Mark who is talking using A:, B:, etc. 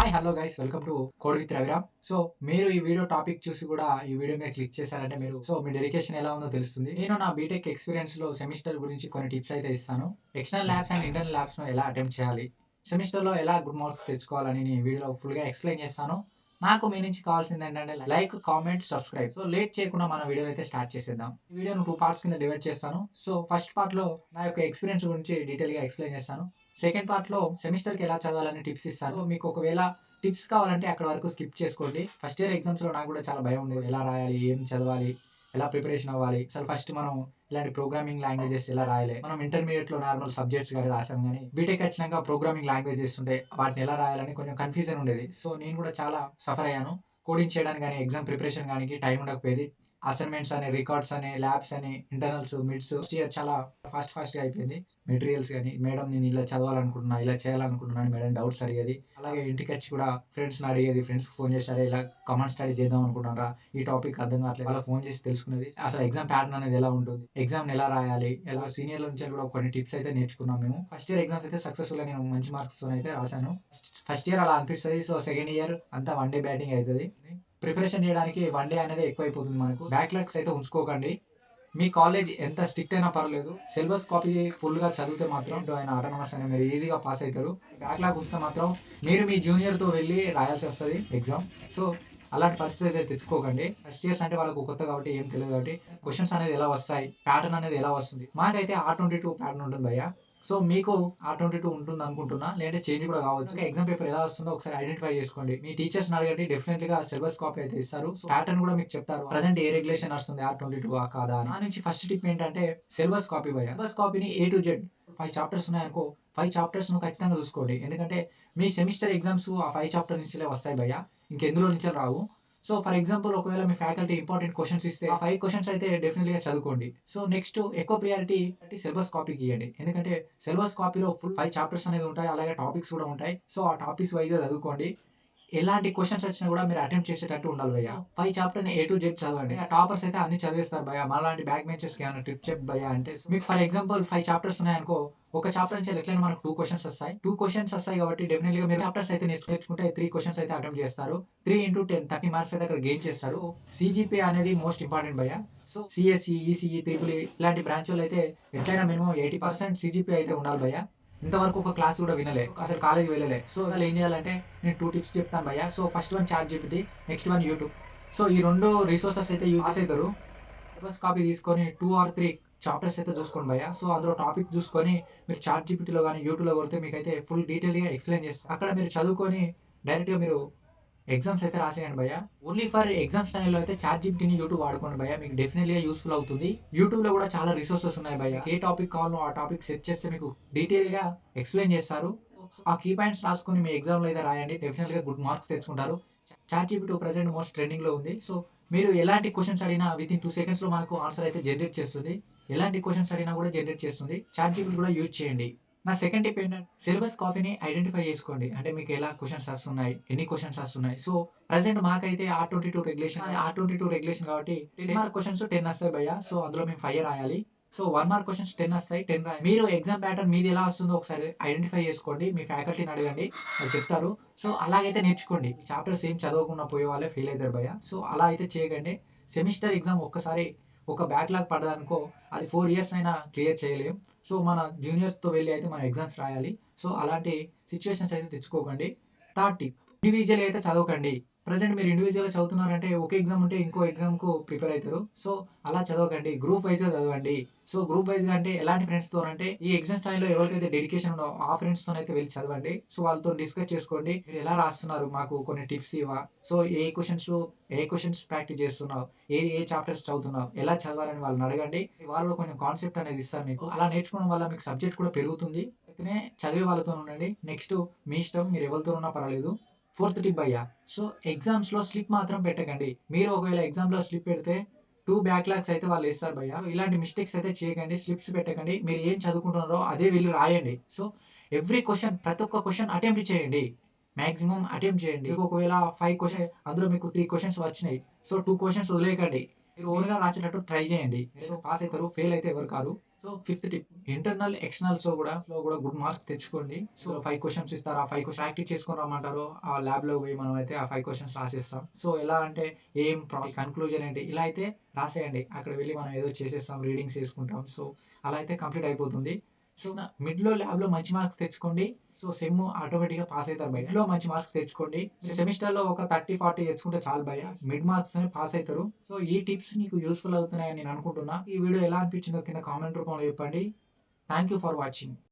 A: Hi hello guys welcome to code with Raviram. So మీరు ఈ video topic చూసి కూడా ఈ వీడియో మీద క్లిక్ చేశారంటే మీ డెడికేషన్ ఎలా ఉందో తెలుస్తుంది. నేను నా బీటెక్ ఎక్స్పీరియన్స్ లో సెమిస్టర్ గురించి కొన్ని టిప్స్ అయితే ఇస్తాను. External labs and internal labs ను ఎలా అటెంప్ట్ చేయాలి, సెమిస్టర్ లో ఎలా గుడ్ మార్క్స్ తెచ్చుకోవాలని నేను ఈ వీడియోలో ఫుల్ గా ఎక్స్ప్లెయిన్ చేస్తాను. నాకు మీ నుంచి కావాల్సింది ఏంటంటే like, comment, subscribe. So late చేయకుండా మన వీడియో అయితే స్టార్ట్ చేసేద్దాం. ఈ వీడియోను 2 పార్ట్స్ కింద డివైడ్ చేస్తాను. సో ఫస్ట్ పార్ట్ లో నా యొక్క ఎక్స్పీరియన్స్ గురించి డీటెయిల్ గా ఎక్స్ప్లెయిన్ చేస్తాను. సెకండ్ పార్ట్ లో సెమిస్టర్ కి ఎలా చదవాలని టిప్స్ ఇస్తాను. సో మీకు ఒకవేళ టిప్స్ కావాలంటే అక్కడ వరకు స్కిప్ చేసుకోండి. ఫస్ట్ ఇయర్ ఎగ్జామ్స్ లో నాకు కూడా చాలా భయం ఉండేది. ఎలా రాయాలి, ఏం చదవాలి, ఎలా ప్రిపరేషన్ అవ్వాలి, అసలు ఫస్ట్ మనం ఇలాంటి ప్రోగ్రామింగ్ లాంగ్వేజెస్ ఎలా రాయాలి, మనం ఇంటర్మీడియట్ లో నార్మల్ సబ్జెక్ట్స్ కానీ రాసాం, కానీ బీటెక్ వచ్చినాక ప్రోగ్రామింగ్ లాంగ్వేజెస్ ఉంటే వాటిని ఎలా రాయాలని కొంచెం కన్ఫ్యూజన్ ఉండేది. సో నేను కూడా చాలా సఫర్ అయ్యాను. కోడింగ్ చేయడానికి కానీ ఎగ్జామ్ ప్రిపరేషన్ కానీ టైం ఉండకపోయేది. అసైన్మెంట్స్ అని, రికార్డ్స్ అని, ల్యాబ్స్ అని, ఇంటర్నల్స్, మిడ్స్ ఇయర్ చాలా ఫాస్ట్గా అయిపోయింది. మెటీరియల్స్ కానీ మేడం నేను ఇలా చదవాలనుకుంటున్నా, ఇలా చేయాలనుకుంటున్నాను మేడం డౌట్స్ అడిగేది. అలాగే ఇంటికి వచ్చి కూడా ఫ్రెండ్స్ని అడిగేది. ఫ్రెండ్స్కి ఫోన్ చేశారు, ఇలా కమాండ్ స్టడీ చేద్దాం అనుకుంటున్నారా, ఈ టాపిక్ అర్థం కావట్లేదు, అలా ఫోన్ చేసి తెలుసుకునేది. అసలు ఎగ్జామ్ ప్యాటర్న్ అనేది ఎలా ఉంటుంది, ఎగ్జామ్ ఎలా రాయాలి, ఎలా సీనియర్ల నుంచి కూడా కొన్ని టిప్స్ అయితే నేర్చుకున్నాం మేము. ఫస్ట్ ఇయర్ ఎగ్జామ్స్ అయితే సక్సెస్ఫుల్గా నేను మంచి మార్క్స్ తో అయితే రాశాను. ఫస్ట్ ఇయర్ అలా అనిపిస్తుంది. సో సెకండ్ ఇయర్ అంతా వన్ డే బ్యాటింగ్ అవుతుంది. ప్రిపరేషన్ చేయడానికి వన్ డే అనేది ఎక్కువైపోతుంది మనకు. బ్యాక్లాగ్స్ అయితే ఉంచుకోకండి. మీ కాలేజ్ ఎంత స్ట్రిక్ట్ అయినా పర్లేదు, సిలబస్ కాపీ ఫుల్గా చదివితే మాత్రం ఆయన ఆటోనమస్ అని మీరు ఈజీగా పాస్ అవుతారు. బ్యాక్లాగ్ ఉంచితే మాత్రం మీరు మీ జూనియర్తో వెళ్ళి రాయాల్సి వస్తుంది ఎగ్జామ్. సో అలాంటి పరిస్థితి అయితే తెచ్చుకోకండి. ఫస్ట్ ఇయర్స్ అంటే వాళ్ళకు కొత్త కాబట్టి ఏం తెలియదు కాబట్టి క్వశ్చన్స్ అనేది ఎలా వస్తాయి, ప్యాటర్న్ అనేది ఎలా వస్తుంది. మాకైతే R22 ప్యాటర్న్ ఉంటుంది భయ్య. సో మీకు R22 ఉంటుంది అనుకుంటున్నా, లేదంటే చేంజ్ కూడా కావచ్చు. ఎగ్జామ్ పేపర్ ఎలా వస్తుందో ఒకసారి ఐడెంటిఫై చేసుకోండి. మీ టీచర్స్ అడగండి, డెఫినెట్లీగా సిలబస్ కాపీ అయితే ఇస్తారు. ప్యాటర్న్ కూడా మీకు చెప్తారు. ప్రజెంట్ ఏ రెగ్యులేషన్ వస్తుంది, R22 కాదా అని. నా నుంచి ఫస్ట్ టిప్ ఏంటంటే సిలబస్ కాపీ భయ్య. సిలబస్ కాపీని A to Z 5 చాప్టర్స్ ఉన్నాయనుకో, 5 చాప్టర్స్ ను ఖచ్చితంగా చూసుకోండి. ఎందుకంటే మీ సెమిస్టర్ ఎగ్జామ్స్ ఆ 5 చాప్టర్ నుంచే వస్తాయి భయ్య, ఇంకెందులో నుంచే రావు. సో ఫర్ ఎగ్జాంపుల్ ఒకవేళ మీ ఫ్యాకల్టీ ఇంపార్టెంట్ క్వశ్చన్స్ ఇస్తే ఆ 5 క్వశ్చన్స్ అయితే డెఫినెట్లీగా చదువుకోండి. సో నెక్స్ట్ ఎక్కువ ప్రియారిటీ సిలబస్ కాపీకి ఇవ్వండి. ఎందుకంటే సిలబస్ కాపీలో ఫుల్ 5 చాప్టర్స్ అనేది ఉంటాయి, అలాగే టాపిక్స్ కూడా ఉంటాయి. సో ఆ టాపిక్స్ వైజ్గా చదువుకోండి. ఎలాంటి క్వశ్చన్స్ వచ్చినా కూడా మీరు అటెంప్ట్ చేసేటట్టు ఉండాలి భయ్య. 5 చాప్టర్ని A to Z చదవండి. ఆ టాపర్స్ అయితే అన్ని చదివేస్తారు భయ్య. మాలాంటి బ్యాక్ బెంచర్స్కి ఏమైనా టిప్ చెప్ భయ్య అంటే, మీకు ఫర్ ఎగ్జాంపుల్ 5 చాప్టర్స్ ఉన్నాయనుకో, ఒక చాప్టర్ నుంచి ఎట్లయినా మనకు 2 క్వశ్చన్స్ వస్తాయి. 2 క్వశ్చన్స్ వస్తాయి కాబట్టి డెఫినెట్లీగా మీరు చాప్టర్స్ అయితే నేర్చుకుంటే 3 క్వశ్చన్స్ అయితే అటెంప్ట్ చేస్తారు. 3 into 10 30 మార్క్స్ అయితే అక్కడ గెయిన్ చేస్తారు. CGPA అనేది మోస్ట్ ఇంపార్టెంట్ భయ్య. సో CSE, ECE, EEE ఇలాంటి బ్రాంచ్ వాళ్ళు అయితే ఎట్లయినా మినిమం 80% CGPA అయితే ఉండాలి భయ్య. ఇంతవరకు ఒక క్లాస్ కూడా వినలే, అసలు కాలేజ్ వెళ్ళలే. సో వాళ్ళు ఏం చేయాలంటే నేను 2 టిప్స్ చెప్తాను భయ్య. So first one ChatGPT, next one YouTube. So ఈ 2 రిసోర్సెస్ అయితే యూజ్ అవుతారు. సిలబస్ కాపీ తీసుకొని 2 or 3 చాప్టర్స్ అయితే చూసుకోండి భయ్య. సో అందులో టాపిక్ చూసుకొని మీరు ChatGPTలో కానీ యూట్యూబ్లో కొడితే మీకు అయితే ఫుల్ డీటెయిల్గా ఎక్స్ప్లెయిన్ చేస్తారు. అక్కడ మీరు చదువుకొని డైరెక్ట్గా మీరు ఎగ్జామ్స్ అయితే రాసేయండి భయ్య. ఓన్లీ ఫర్ ఎగ్జామ్స్ టైంలో అయితే ChatGPTని, యూట్యూబ్ వాడుకోండి భయ్య, మీకు డెఫినెట్లీగా యూస్ఫుల్ అవుతుంది. యూట్యూబ్లో కూడా చాలా రిసోర్సెస్ ఉన్నాయి భయ్య. ఏ టాపిక్ కావాలో ఆ టాపిక్ సెట్ చేస్తే మీకు డీటెయిల్గా ఎక్స్ప్లెయిన్ చేస్తారు. ఆ కీ పాయింట్స్ రాసుకొని మీ ఎగ్జామ్లో అయితే రాయండి, డెఫినెట్లీగా గుడ్ మార్క్స్ తెచ్చుకుంటారు. ChatGPT ప్రజెంట్ మోస్ట్ ట్రెండింగ్లో ఉంది. సో మీరు ఎలాంటి క్వశ్చన్స్ అడిగినా వితిన్ 2 secondsలో మనకు ఆన్సర్ అయితే జనరేట్ చేస్తుంది. ఎలాంటి క్వశ్చన్స్ అడిగినా కూడా జనరేట్ చేస్తుంది. ChatGPT కూడా యూజ్ చేయండి. నా సెకండ్ టిప్ ఏంటంటే సిలబస్ కాపీని ఐడెంటిఫై చేసుకోండి. అంటే మీకు ఎలా క్వశ్చన్స్ వస్తున్నాయి, ఎన్ని క్వశ్చన్స్ వస్తున్నాయి. సో ప్రజెంట్ మాకైతే R22 రెగ్యులేషన్ కాబట్టి 10 మార్క్ క్వశ్చన్స్ 10 వస్తాయి భయ్య. సో అందులో మేము 5 రాయాలి. సో 1 మార్క్ క్వశ్చన్స్ 10 వస్తాయి, 10 రాయాలి. మీరు ఎగ్జామ్ ప్యాటర్న్ మీది ఎలా వస్తుందో ఒకసారి ఐడెంటిఫై చేసుకోండి. మీ ఫ్యాకల్టీని అడగండి, వాళ్ళు చెప్తారు. సో అలాగైతే నేర్చుకోండి. చాప్టర్స్ ఏం చదవకుండా పోయే వాళ్ళే ఫెయిల్ అవుతారు భయ్య. సో అలా అయితే చేయకండి. సెమిస్టర్ ఎగ్జామ్ ఒక్కసారి ఒక బ్యాక్లాగ్ పడ్డదనుకో, అది 4 years అయినా క్లియర్ చేయలేం. సో మన జూనియర్స్తో వెళ్ళి అయితే మనం ఎగ్జామ్స్ రాయాలి. సో అలాంటి సిచ్యువేషన్స్ అయితే తెచ్చుకోకండి. థర్డ్ టిప్, ఇండివిజువల్ అయితే చదవకండి. ప్రజెంట్ మీరు ఇండివిజువల్గా చదువుతున్నారంటే ఒక ఎగ్జామ్ ఉంటే ఇంకో ఎగ్జామ్కు ప్రిపేర్ అవుతారు. సో అలా చదవకండి, గ్రూప్ వైజ్గా చదవండి. సో గ్రూప్ వైజ్గా అంటే ఎలాంటి ఫ్రెండ్స్తో అంటే ఈ ఎగ్జామ్ టైంలో ఎవరికైతే డెడికేషన్ ఉందో ఆ ఫ్రెండ్స్తో అయితే వెళ్ళి చదవండి. సో వాళ్ళతో డిస్కస్ చేసుకోండి, మీరు ఎలా రాస్తున్నారు, మాకు కొన్ని టిప్స్ ఇవ్వ. సో ఏ క్వశ్చన్స్ ప్రాక్టీస్ చేస్తున్నావు, ఏ చాప్టర్స్ చదువుతున్నావు, ఎలా చదవాలని వాళ్ళని అడగండి. వాళ్ళు కొంచెం కాన్సెప్ట్ అనేది ఇస్తారు మీకు. అలా నేర్చుకోవడం వల్ల మీకు సబ్జెక్ట్ కూడా పెరుగుతుంది. అయితేనే చదివే వాళ్ళతో ఉండండి. నెక్స్ట్ మీ ఇష్టం, మీరు ఎవరితో ఉన్నా పర్వాలేదు. ఫోర్త్ టిప్ భయ్య, సో ఎగ్జామ్స్లో స్లిప్ మాత్రం పెట్టకండి. మీరు ఒకవేళ ఎగ్జామ్లో స్లిప్ పెడితే 2 బ్యాక్లాగ్స్ అయితే వాళ్ళు వేస్తారు భయ్య. ఇలాంటి మిస్టేక్స్ అయితే చేయకండి, స్లిప్స్ పెట్టకండి. మీరు ఏం చదువుకుంటున్నారో అదే వెళ్ళి రాయండి. సో ఎవ్రీ క్వశ్చన్, ప్రతి ఒక్క క్వశ్చన్ అటెంప్ట్ చేయండి. మాక్సిమం అటెంప్ట్ చేయండి. మీకు ఒకవేళ 5 క్వశ్చన్, అందులో మీకు 3 క్వశ్చన్స్ వచ్చినాయి. సో 2 క్వశ్చన్స్ వదిలేయకండి, మీరు ఓన్గా రాసేటట్టు ట్రై చేయండి. సో పాస్ అవుతారు, ఫెయిల్ అయితే ఎవరు కాదు. So fifth tip, internal externals కూడా గుడ్ మార్క్స్ తెచ్చుకోండి. సో 5 క్వెషన్స్ ఇస్తారు. ఆ 5 క్వెషన్ ప్రాక్టీస్ చేసుకొని రమ్మంటారు. ఆ ల్యాబ్‌లో పోయి మనం అయితే ఆ 5 క్వెషన్స్ రాసేస్తాం. సో ఎలా అంటే కన్క్లూజన్ ఏంటి ఇలా అయితే రాసేయండి. అక్కడ వెళ్లి మనం ఏదో చేసేస్తాం, రీడింగ్స్ చేసుకుంటాం. సో అలా అయితే కంప్లీట్ అయిపోతుంది. సో మిడ్‌లో ల్యాబ్‌లో మంచి మార్క్స్ తెచ్చుకోండి. సో సెమ్ ఆటోమేటిక్‌గా పాస్ అయితారు భయ్యా. మిడ్‌లో మంచి మార్క్స్ తెచ్చుకోండి. సెమిస్టర్‌లో ఒక 30, 40 తెచ్చుకుంటే చాలు భయ్యా. మిడ్ మార్క్స్‌తోనే పాస్ అయితారు. సో ఈ టిప్స్ నీకు యూజ్‌ఫుల్ అవుతున్నాయని నేను అనుకుంటున్నా. ఈ వీడియో ఎలా అనిపించిందో కింద కామెంట్ రూపంలో చెప్పండి. Thank you for watching.